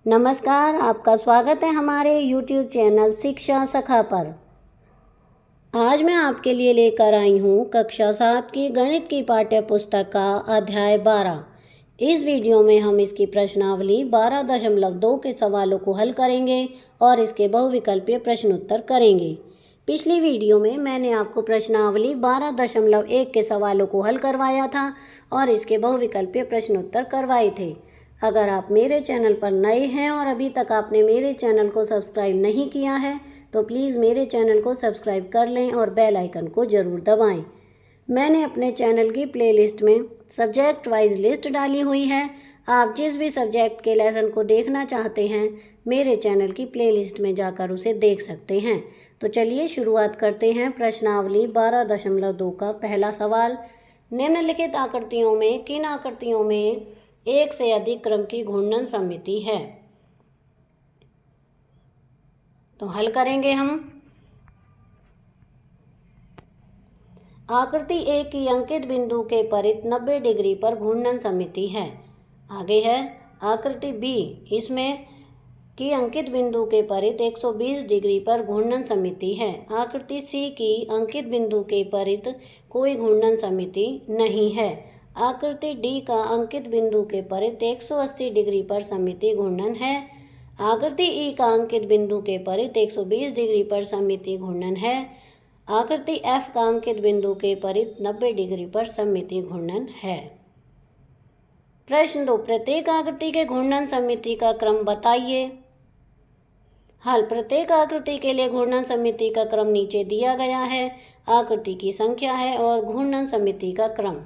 नमस्कार, आपका स्वागत है हमारे YouTube चैनल शिक्षा सखा पर। आज मैं आपके लिए लेकर आई हूँ कक्षा 7 की गणित की पाठ्य पुस्तक का अध्याय 12। इस वीडियो में हम इसकी प्रश्नावली 12.2 के सवालों को हल करेंगे और इसके बहुविकल्पीय प्रश्न उत्तर करेंगे। पिछली वीडियो में मैंने आपको प्रश्नावली 12.1 के सवालों को हल करवाया था और इसके बहुविकल्पीय प्रश्न उत्तर करवाए थे। अगर आप मेरे चैनल पर नए हैं और अभी तक आपने मेरे चैनल को सब्सक्राइब नहीं किया है तो प्लीज़ मेरे चैनल को सब्सक्राइब कर लें और बेल आइकन को ज़रूर दबाएं। मैंने अपने चैनल की प्लेलिस्ट में सब्जेक्ट वाइज लिस्ट डाली हुई है। आप जिस भी सब्जेक्ट के लेसन को देखना चाहते हैं मेरे चैनल की प्लेलिस्ट में जाकर उसे देख सकते हैं। तो चलिए शुरुआत करते हैं। प्रश्नावली 12.2 का पहला सवाल, निम्नलिखित आकृतियों में किन आकृतियों में एक से अधिक क्रम की घूर्णन समिति है? तो हल करेंगे हम। आकृति ए की अंकित बिंदु के परित 90 डिग्री पर घूर्णन समिति है। आगे है आकृति बी, इसमें की अंकित बिंदु के परित 120 डिग्री पर घूर्णन समिति है। आकृति सी की अंकित बिंदु के परित कोई घूर्णन समिति नहीं है। आकृति डी का अंकित बिंदु के परित 180 डिग्री पर समिति घूर्णन है। आकृति ई का अंकित बिंदु के परित 120 डिग्री पर समिति घूर्णन है। आकृति एफ का अंकित बिंदु के परित 90 डिग्री पर समिति घूर्णन है। प्रश्न 2, प्रत्येक आकृति के घूर्णन समिति का क्रम बताइए। हल, प्रत्येक आकृति के लिए घूर्णन समिति का क्रम नीचे दिया गया है। आकृति की संख्या है और घूर्णन समिति का क्रम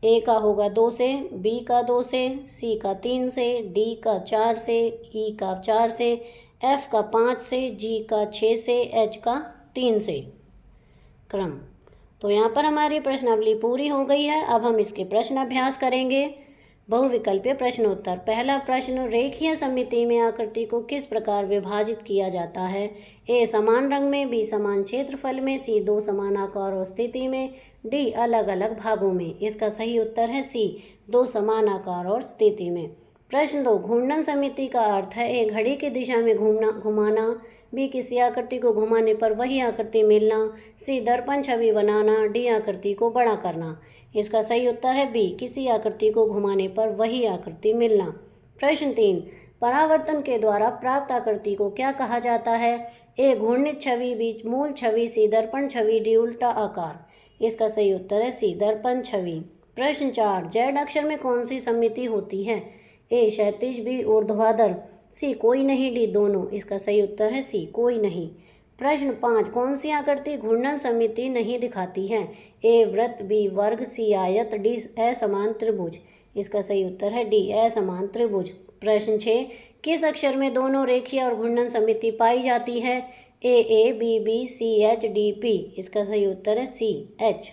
ए का होगा 2 से, बी का 2 से, सी का 3 से, डी का 4 से, ई का 4 से, एफ का 5 से, जी का 6 से, एच का 3 से क्रम। तो यहाँ पर हमारी प्रश्नावली पूरी हो गई है। अब हम इसके प्रश्न अभ्यास करेंगे। बहुविकल्पीय प्रश्न उत्तर। पहला प्रश्न, रेखीय समिति में आकृति को किस प्रकार विभाजित किया जाता है? ए समान रंग में, बी समान क्षेत्रफल में, सी 2 समान आकार और स्थिति में, डी अलग अलग भागों में। इसका सही उत्तर है सी, 2 समान आकार और स्थिति में। प्रश्न 2, घूर्णन समिति का अर्थ है ए घड़ी की दिशा में घुमाना, बी किसी आकृति को घुमाने पर वही आकृति मिलना, सी दर्पण छवि बनाना, डी आकृति को बड़ा करना। इसका सही उत्तर है बी, किसी आकृति को घुमाने पर वही आकृति मिलना। प्रश्न 3, परावर्तन के द्वारा प्राप्त आकृति को क्या कहा जाता है? ए घूर्णित छवि, बी मूल छवि, सी दर्पण छवि, डी उल्टा आकार। इसका सही उत्तर है सी, दर्पण छवि। प्रश्न 4, जेड अक्षर में कौन सी समिति होती है? ए क्षैतिज, बी ऊर्ध्वाधर, सी कोई नहीं, डी दोनों। इसका सही उत्तर है सी, कोई नहीं। प्रश्न 5, कौन सी आकृति घूर्णन समिति नहीं दिखाती है? ए वृत्त, बी वर्ग, सी आयत, डी असमान त्रिभुज। इसका सही उत्तर है डी, असमान त्रिभुज। प्रश्न 6, किस अक्षर में दोनों रेखीय और घूर्णन समिति पाई जाती है? A B B, C H, D P. इसका सही उत्तर है सी, एच।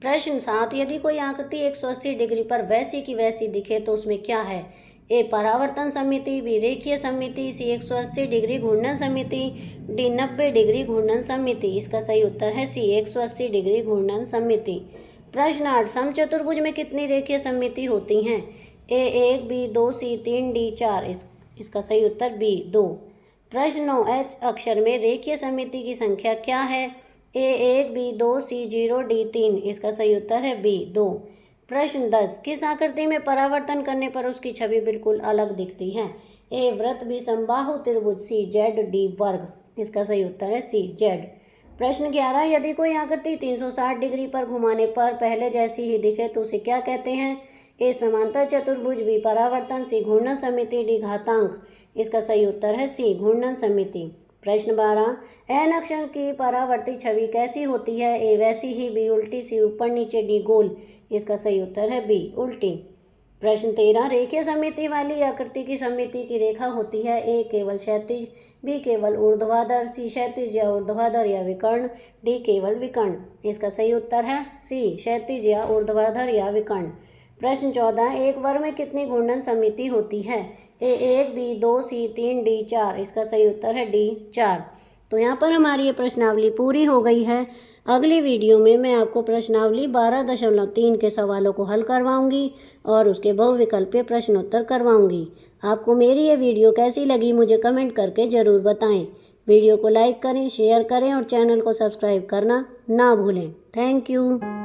प्रश्न 7, यदि कोई आकृति 180 डिग्री पर वैसी की वैसी दिखे तो उसमें क्या है? ए परावर्तन समिति, बी रेखीय समिति, सी 180 डिग्री घूर्णन समिति, डी 90 डिग्री घूर्णन समिति। इसका सही उत्तर है सी, 180 डिग्री घूर्णन समिति। प्रश्न 8, समचतुर्भुज में कितनी रेखीय समिति होती हैं? ए 1, बी 2, सी 3, डी 4। इसका सही उत्तर बी, 2। प्रश्न 9, एच अक्षर में रेखीय समिति की संख्या क्या है? ए 1, बी 2, सी 0, डी 3। इसका सही उत्तर है बी, 2। प्रश्न 10, किस आकृति में परावर्तन करने पर उसकी छवि बिल्कुल अलग दिखती है? ए वृत्त, बी समबाहु त्रिभुज, सी जेड, डी वर्ग। इसका सही उत्तर है सी, जेड। प्रश्न 11, यदि कोई आकृति 360 डिग्री पर घुमाने पर पहले जैसी ही दिखे तो उसे क्या कहते हैं? ए समांतर चतुर्भुज, बी परावर्तन, सी घूर्णन समिति, डी घातांक। इसका सही उत्तर है सी, घूर्णन समिति। प्रश्न 12, एन अक्षर की परावर्ती छवि कैसी होती है? ए वैसी ही, बी उल्टी, सी ऊपर नीचे, डी गोल। इसका सही उत्तर है बी, उल्टी। प्रश्न 13, रेखीय समिति वाली आकृति की समिति की रेखा होती है? ए केवल क्षैतिज, बी केवल ऊर्ध्वाधर, सी क्षैतिज या ऊर्ध्वाधर या विकर्ण, डी केवल विकर्ण। इसका सही उत्तर है सी, क्षैतिज या ऊर्ध्वाधर या विकर्ण। प्रश्न 14, एक वर्ग में कितनी घूर्णन समिति होती है? ए 1, बी 2, सी 3, डी 4। इसका सही उत्तर है डी, 4। तो यहाँ पर हमारी ये प्रश्नावली पूरी हो गई है। अगली वीडियो में मैं आपको प्रश्नावली 12.3 के सवालों को हल करवाऊंगी और उसके बहुविकल्पीय प्रश्नोत्तर करवाऊंगी। आपको मेरी ये वीडियो कैसी लगी मुझे कमेंट करके ज़रूर बताएं। वीडियो को लाइक करें, शेयर करें और चैनल को सब्सक्राइब करना ना भूलें। Thank you.